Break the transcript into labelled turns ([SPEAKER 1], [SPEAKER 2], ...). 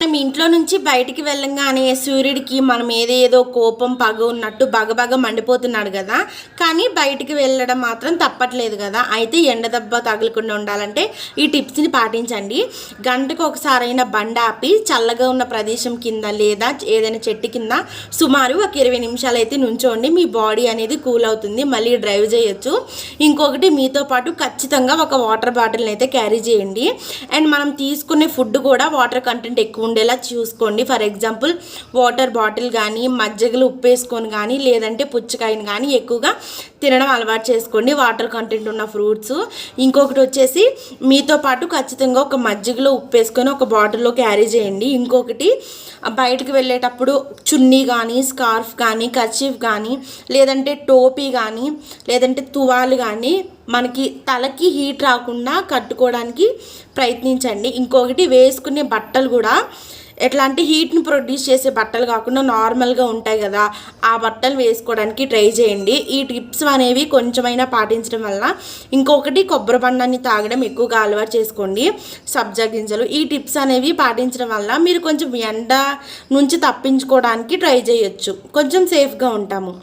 [SPEAKER 1] మనం ఇంట్లో నుంచి బయటికి వెళ్ళంగానే సూర్యుడికి మనం ఏదేదో కోపం పగ ఉన్నట్టు బగబగ మండిపోతున్నాడు కదా, కానీ బయటికి వెళ్ళడం మాత్రం తప్పట్లేదు కదా. అయితే ఎండ దెబ్బ తగలకుండా ఉండాలంటే ఈ టిప్స్ని పాటించండి. గంటకు ఒకసారైనా బండి ఆపి చల్లగా ఉన్న ప్రదేశం కింద లేదా ఏదైనా చెట్టు కింద సుమారు ఒక 20 నిమిషాలు అయితే నుంచోండి. మీ బాడీ అనేది కూల్ అవుతుంది, మళ్ళీ డ్రైవ్ చేయొచ్చు. ఇంకొకటి, మీతో పాటు ఖచ్చితంగా ఒక వాటర్ బాటిల్ని అయితే క్యారీ చేయండి. అండ్ మనం తీసుకునే ఫుడ్ కూడా వాటర్ కంటెంట్ ఎక్కువ ఉండేలా చూసుకోండి. ఫర్ ఎగ్జాంపుల్ వాటర్ బాటిల్ కానీ, మజ్జిగలు ఉప్పు వేసుకొని కానీ, లేదంటే పుచ్చకాయని కానీ ఎక్కువగా తినడం అలవాటు చేసుకోండి, వాటర్ కంటెంట్ ఉన్న ఫ్రూట్స్. ఇంకొకటి వచ్చేసి, మీతో పాటు ఖచ్చితంగా ఒక మజ్జిగలో ఉప్పు వేసుకొని ఒక బాటిల్లో క్యారీ చేయండి. ఇంకొకటి, బయటకు వెళ్ళేటప్పుడు చున్నీ కానీ, స్కార్ఫ్ కానీ, కర్చీఫ్ కానీ, లేదంటే టోపీ కానీ, లేదంటే తువాలు కానీ మనకి తలకి హీట్ రాకుండా కట్టుకోవడానికి ప్రయత్నించండి. ఇంకొకటి, వేసుకునే బట్టలు కూడా ఎట్లాంటి హీట్ని ప్రొడ్యూస్ చేసే బట్టలు కాకుండా నార్మల్గా ఉంటాయి కదా, ఆ బట్టలు వేసుకోవడానికి ట్రై చేయండి. ఈ టిప్స్ అనేవి కొంచెమైనా పాటించడం వల్ల. ఇంకొకటి, కొబ్బరి బండాన్ని తాగడం ఎక్కువగా అలవాటు చేసుకోండి, సబ్జా గింజలు. ఈ టిప్స్ అనేవి పాటించడం వల్ల మీరు కొంచెం ఎండ నుంచి తప్పించుకోవడానికి ట్రై చేయొచ్చు, కొంచెం సేఫ్గా ఉంటాము.